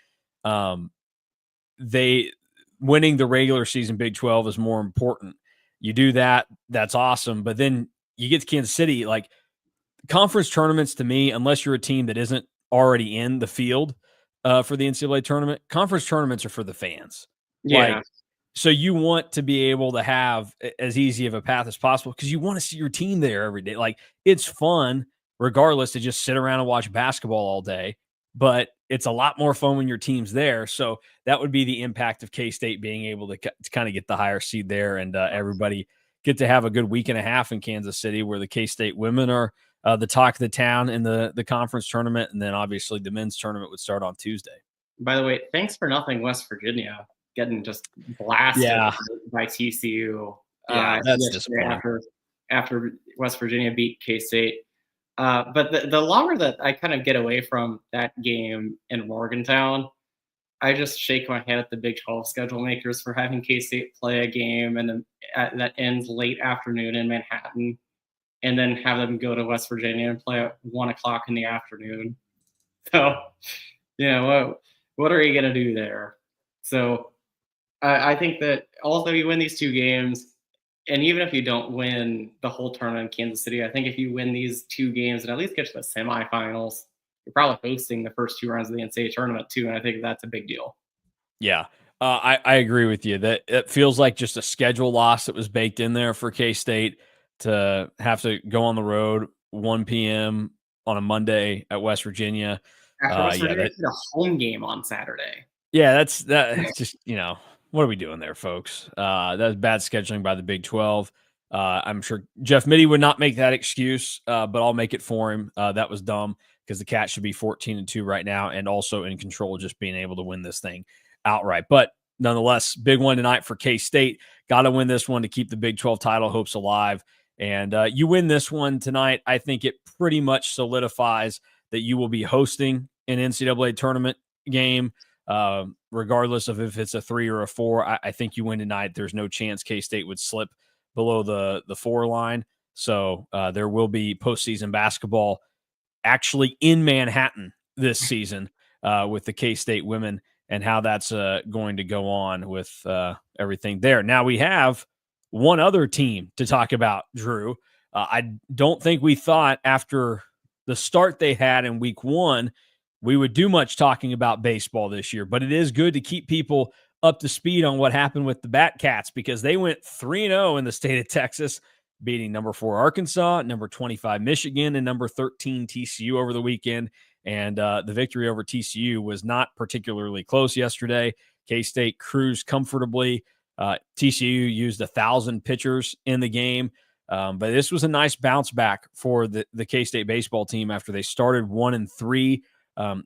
They winning the regular season Big 12 is more important. You do that, that's awesome. But then you get to Kansas City, like conference tournaments to me, unless you're a team that isn't already in the field for the NCAA tournament, conference tournaments are for the fans. Yeah. Like, so you want to be able to have as easy of a path as possible because you want to see your team there every day. Like, it's fun regardless to just sit around and watch basketball all day, but it's a lot more fun when your team's there. So that would be the impact of K-State being able to kind of get the higher seed there, and everybody get to have a good week and a half in Kansas City, where the K-State women are the talk of the town in the conference tournament. And then obviously the men's tournament would start on Tuesday. By the way, thanks for nothing, West Virginia getting just blasted by TCU. Yeah, that's disappointing. After West Virginia beat K-State. But the longer that I kind of get away from that game in Morgantown, I just shake my head at the Big 12 schedule makers for having K-State play a game and that ends late afternoon in Manhattan, and then have them go to West Virginia and play at 1:00 in the afternoon. So, what are you going to do there? So I think that also you win these 2 games, and even if you don't win the whole tournament in Kansas City, I think if you win these 2 games and at least get to the semifinals, you're probably hosting the first 2 rounds of the NCAA tournament too, and I think that's a big deal. Yeah, I agree with you. That it feels like just a schedule loss that was baked in there for K-State to have to go on the road 1 p.m. on a Monday at West Virginia. After West Virginia did a home game on Saturday. Yeah, that's just, what are we doing there, folks? That's bad scheduling by the Big 12. I'm sure Jeff Mittie would not make that excuse, but I'll make it for him. That was dumb because the Cats should be 14-2 right now, and also in control, just being able to win this thing outright. But nonetheless, big one tonight for K-State. Got to win this one to keep the Big 12 title hopes alive. And you win this one tonight, I think it pretty much solidifies that you will be hosting an NCAA tournament game. Regardless of if it's a 3 or a 4, I think you win tonight. There's no chance K-State would slip below the 4 line. So there will be postseason basketball actually in Manhattan this season with the K-State women, and how that's going to go on with everything there. Now we have one other team to talk about, Drew. I don't think we thought after the start they had in week 1 we would do much talking about baseball this year, but it is good to keep people up to speed on what happened with the Bat Cats, because they went 3-0 in the state of Texas beating number 4 Arkansas, number 25 Michigan, and number 13 TCU over the weekend. And the victory over TCU was not particularly close yesterday. K-State cruised comfortably. TCU used 1,000 pitchers in the game. But this was a nice bounce back for the K-State baseball team after they started 1-3,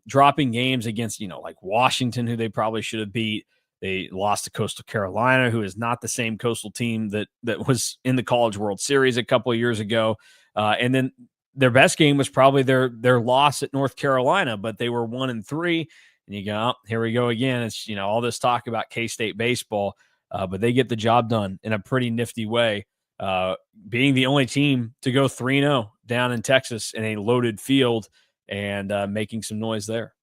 dropping games against, like Washington, who they probably should have beat. They lost to Coastal Carolina, who is not the same Coastal team that was in the College World Series a couple of years ago. And then their best game was probably their loss at North Carolina, but they were 1-3. And you go, oh, here we go again. It's, all this talk about K-State baseball, but they get the job done in a pretty nifty way, being the only team to go 3-0 down in Texas in a loaded field and making some noise there.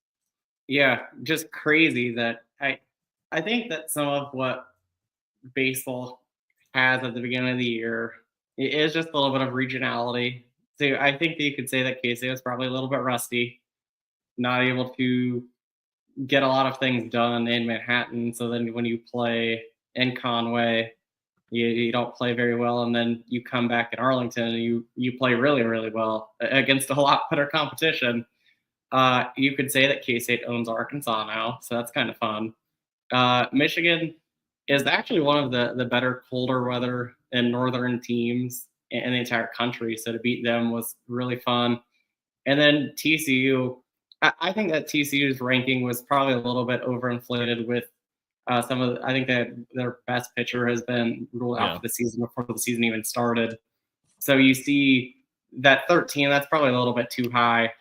Yeah, just crazy that I think that some of what baseball has at the beginning of the year is just a little bit of regionality. So I think that you could say that K-State is probably a little bit rusty, not able to get a lot of things done in Manhattan. So then when you play in Conway, you don't play very well, and then you come back in Arlington and you play really, really well against a lot better competition. You could say that K-State owns Arkansas now, so that's kind of fun. Michigan is actually one of the better colder weather and northern teams in the entire country, so to beat them was really fun. And then TCU, I think that TCU's ranking was probably a little bit overinflated with some of I think that their best pitcher has been ruled out for the season before the season even started. So you see that 13, that's probably a little bit too high.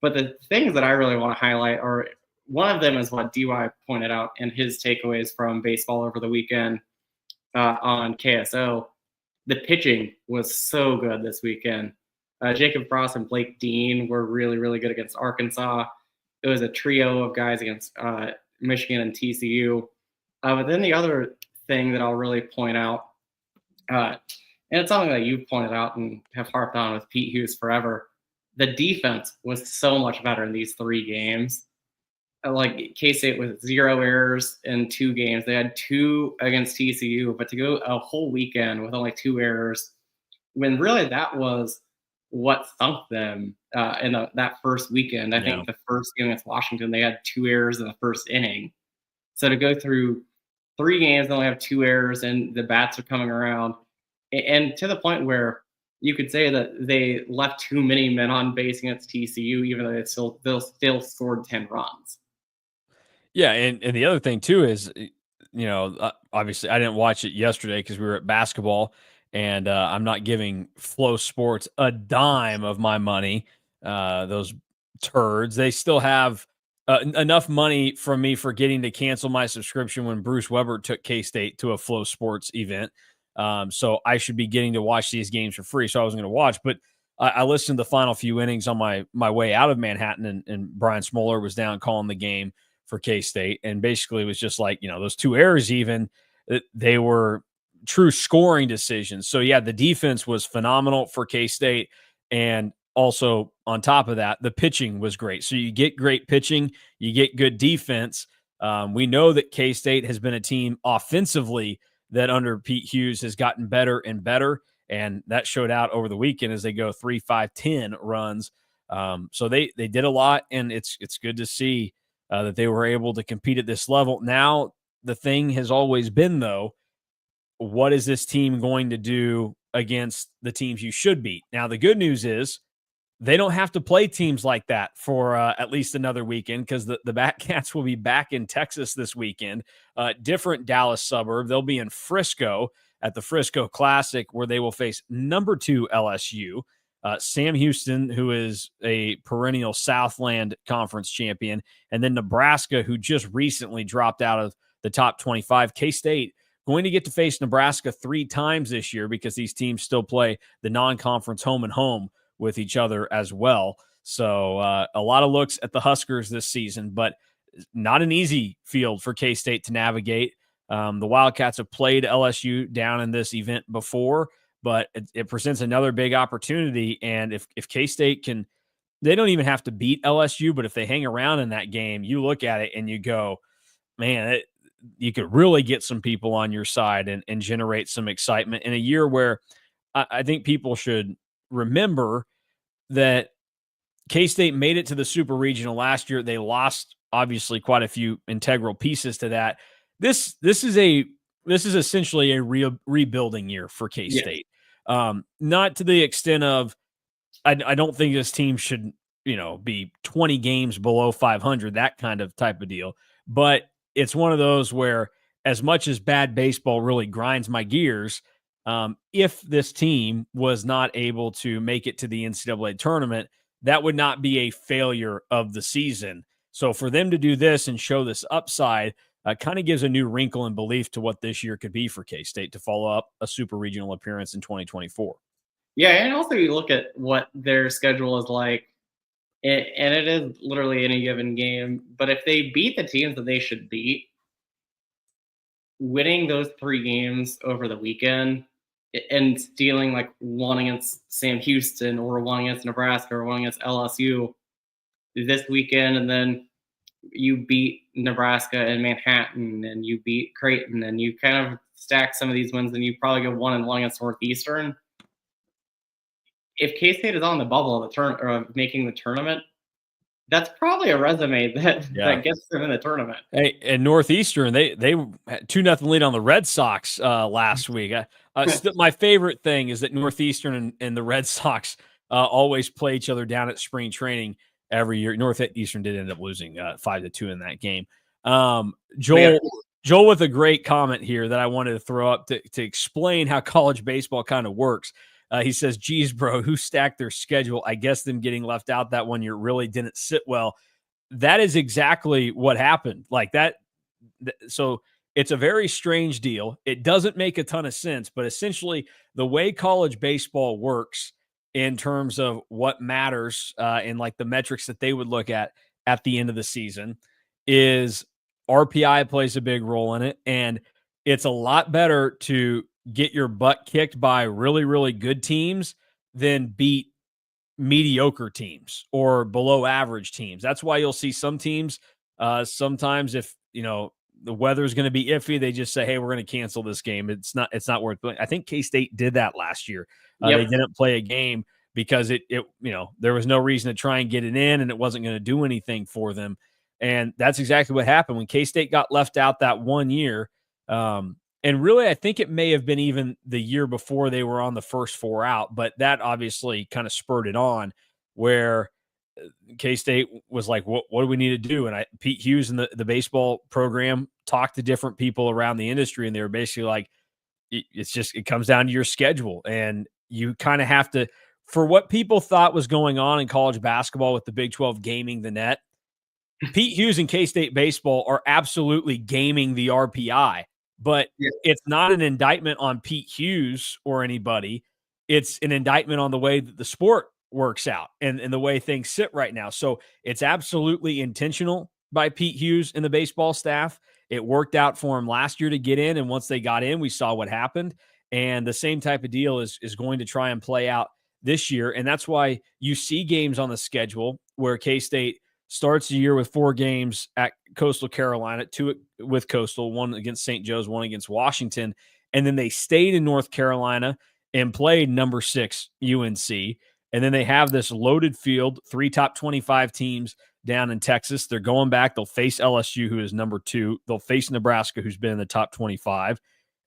But the things that I really want to highlight are, one of them is what DY pointed out in his takeaways from baseball over the weekend on KSO. The pitching was so good this weekend. Jacob Frost and Blake Dean were really, really good against Arkansas. It was a trio of guys against Michigan and TCU. But then the other thing that I'll really point out, and it's something that you've pointed out and have harped on with Pete Hughes forever, the defense was so much better in these 3 games. Like K-State with 0 errors in 2 games. They had 2 against TCU, but to go a whole weekend with only 2 errors, when really that was what sunk them in that first weekend. I think the first game against Washington, they had 2 errors in the first inning. So to go through 3 games and only have 2 errors, and the bats are coming around, and to the point where you could say that they left too many men on base against TCU, even though they'll still scored 10 runs. Yeah, and the other thing too is, obviously I didn't watch it yesterday because we were at basketball, and I'm not giving Flow Sports a dime of my money. Those turds, they still have enough money from me for getting to cancel my subscription when Bruce Weber took K-State to a Flow Sports event. So I should be getting to watch these games for free. So I wasn't going to watch, but I listened to the final few innings on my way out of Manhattan, and Brian Smoller was down calling the game for K-State. And basically it was just like, those 2 errors, even they were true scoring decisions. So yeah, the defense was phenomenal for K-State. And also on top of that, the pitching was great. So you get great pitching, you get good defense. We know that K-State has been a team offensively that under Pete Hughes has gotten better and better. And that showed out over the weekend as they go 3, 5, 10 runs. So they did a lot, and it's good to see that they were able to compete at this level. Now, the thing has always been, though, what is this team going to do against the teams you should beat? Now, the good news is they don't have to play teams like that for at least another weekend, because the Batcats will be back in Texas this weekend, different Dallas suburb. They'll be in Frisco at the Frisco Classic, where they will face number 2 LSU. Sam Houston, who is a perennial Southland Conference champion, and then Nebraska, who just recently dropped out of the top 25. K-State going to get to face Nebraska 3 times this year, because these teams still play the non-conference home and home with each other as well. So a lot of looks at the Huskers this season, but not an easy field for K-State to navigate. The Wildcats have played LSU down in this event before, but it presents another big opportunity. And if K-State can, they don't even have to beat LSU, but if they hang around in that game, you look at it and you go, man, you could really get some people on your side and generate some excitement in a year where I think people should remember that K-State made it to the Super Regional last year. They lost obviously quite a few integral pieces to that. This is essentially a rebuilding year for K-State. Not to the extent of I don't think this team should, be 20 games below 500, that kind of type of deal. But it's one of those where, as much as bad baseball really grinds my gears, if this team was not able to make it to the NCAA tournament, that would not be a failure of the season. So for them to do this and show this upside kind of gives a new wrinkle and belief to what this year could be for K-State to follow up a super regional appearance in 2024. Yeah, and also you look at what their schedule is like, and it is literally any given game. But if they beat the teams that they should beat, winning those 3 games over the weekend and stealing like one against Sam Houston or one against Nebraska or one against LSU this weekend, and then you beat Nebraska and Manhattan and you beat Creighton and you kind of stack some of these wins and you probably go 1-1 against Northeastern. If K-State is on the bubble of making the tournament, that's probably a resume that gets them in the tournament. Hey, and Northeastern, they 2-0 lead on the Red Sox last week. My favorite thing is that Northeastern and the Red Sox always play each other down at spring training every year. Northeastern did end up losing 5-2 in that game. Joel with a great comment here that I wanted to throw up to explain how college baseball kind of works. He says, geez, bro, who stacked their schedule? I guess them getting left out that one year really didn't sit well. That is exactly what happened. Like that. So it's a very strange deal. It doesn't make a ton of sense, but essentially the way college baseball works in terms of what matters and like the metrics that they would look at the end of the season is RPI plays a big role in it. And it's a lot better to get your butt kicked by really, really good teams than beat mediocre teams or below average teams. That's why you'll see some teams sometimes if, the weather is going to be iffy, they just say, hey, we're going to cancel this game. It's not worth playing. I think K-State did that last year. They didn't play a game because it there was no reason to try and get it in and it wasn't going to do anything for them. And that's exactly what happened when K-State got left out that one year. And really, I think it may have been even the year before they were on the first 4 out, but that obviously kind of spurred it on where K-State was like, what do we need to do? And Pete Hughes and the baseball program talked to different people around the industry, and they were basically like, it comes down to your schedule. And you kind of have to, for what people thought was going on in college basketball with the Big 12 gaming the net, Pete Hughes and K-State baseball are absolutely gaming the RPI. But it's not an indictment on Pete Hughes or anybody. It's an indictment on the way that the sport works out and the way things sit right now. So it's absolutely intentional by Pete Hughes and the baseball staff. It worked out for him last year to get in. And once they got in, we saw what happened. And the same type of deal is going to try and play out this year. And that's why you see games on the schedule where K-State starts the year with 4 games at Coastal Carolina, 2 with Coastal, 1 against St. Joe's, 1 against Washington. And then they stayed in North Carolina and played number 6 UNC. And then they have this loaded field, 3 top 25 teams down in Texas. They're going back. They'll face LSU, who is number 2. They'll face Nebraska, who's been in the top 25.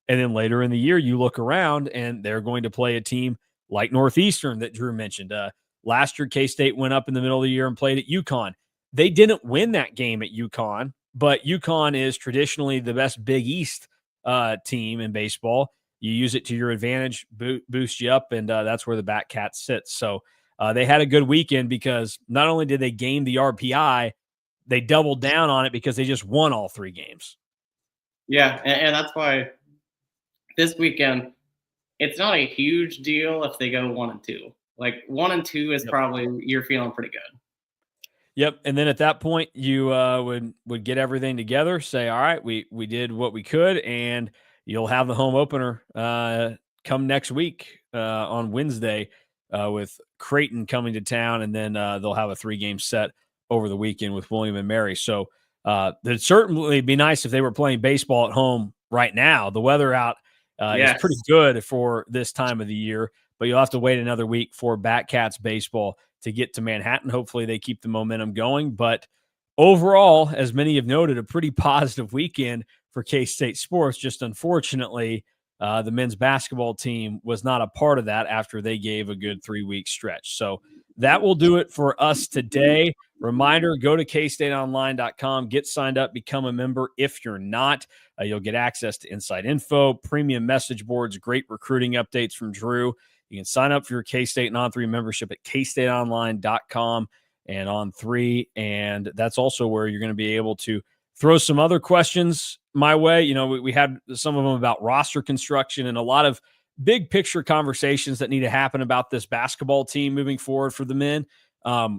And then later in the year, you look around and they're going to play a team like Northeastern that Drew mentioned. Last year, K-State went up in the middle of the year and played at UConn. They didn't win that game at UConn, but UConn is traditionally the best Big East team in baseball. You use it to your advantage, boost you up, and that's where the Batcats sits. So they had a good weekend because not only did they gain the RPI, they doubled down on it because they just won all 3 games. Yeah, and that's why this weekend, it's not a huge deal if they go 1-2. Like 1-2 is probably, you're feeling pretty good. Yep, and then at that point, you would get everything together, say, all right, we did what we could, and you'll have the home opener come next week on Wednesday with Creighton coming to town, and then they'll have a 3-game set over the weekend with William and Mary. So it'd certainly be nice if they were playing baseball at home right now. The weather out is pretty good for this time of the year, but you'll have to wait another week for Batcats baseball to get to Manhattan. Hopefully they keep the momentum going. But overall, as many have noted, a pretty positive weekend for K-State sports. Just unfortunately, the men's basketball team was not a part of that after they gave a good 3-week stretch. So that will do it for us today. Reminder, go to KStateOnline.com, get signed up, become a member. If you're not, you'll get access to inside info, premium message boards, great recruiting updates from Drew. You can sign up for your K-State and On3 membership at KStateOnline.com and On3. And that's also where you're going to be able to throw some other questions my way. You know, we had some of them about roster construction and a lot of big picture conversations that need to happen about this basketball team moving forward for the men.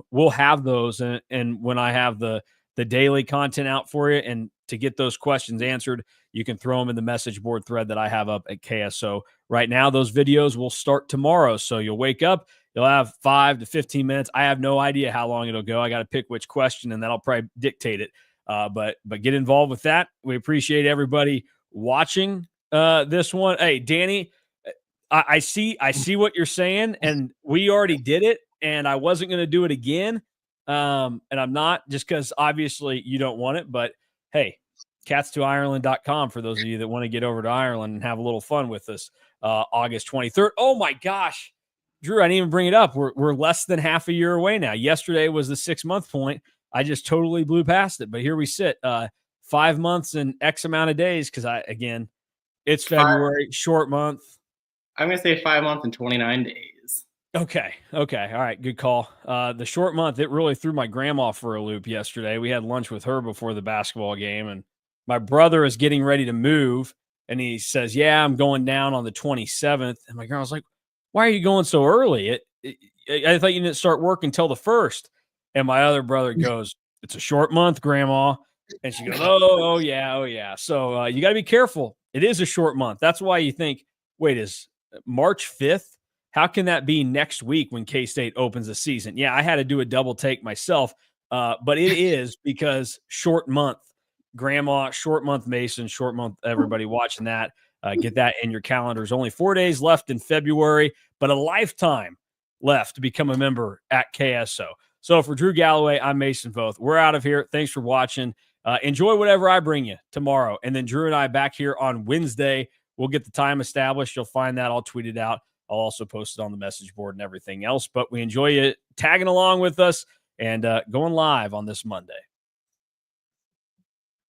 We'll have those. And when I have the daily content out for you and to get those questions answered, you can throw them in the message board thread that I have up at KSO. Right now, those videos will start tomorrow. So you'll wake up, you'll have 5 to 15 minutes. I have no idea how long it'll go. I got to pick which question and that'll probably dictate it. But get involved with that. We appreciate everybody watching this one. Hey, Danny, I see what you're saying, and we already did it, and I wasn't going to do it again. And I'm not, just because obviously you don't want it. But hey, cats2ireland.com for those of you that want to get over to Ireland and have a little fun with us. August 23rd. Oh my gosh, Drew, I didn't even bring it up. We're less than half a year away now. Yesterday was the 6-month point. I just totally blew past it, but here we sit, 5 months and X amount of days. Cause it's February, short month. I'm going to say 5 months and 29 days. Okay. All right. Good call. The short month, it really threw my grandma for a loop yesterday. We had lunch with her before the basketball game, and my brother is getting ready to move, and he says, yeah, I'm going down on the 27th. And my grandma's like, why are you going so early? I thought you didn't start work until the 1st. And my other brother goes, it's a short month, Grandma. And she goes, oh yeah. So you got to be careful. It is a short month. That's why you think, wait, is March 5th? How can that be next week when K-State opens the season? Yeah, I had to do a double take myself, but it is because short month, Grandma, short month, Mason, short month, everybody watching that. Get that in your calendars. Only 4 days left in February, but a lifetime left to become a member at KSO. So for Drew Galloway, I'm Mason Voth. We're out of here. Thanks for watching. Enjoy whatever I bring you tomorrow. And then Drew and I back here on Wednesday. We'll get the time established. You'll find that. I'll tweet it out. I'll also post it on the message board and everything else. But we enjoy you tagging along with us and going live on this Monday.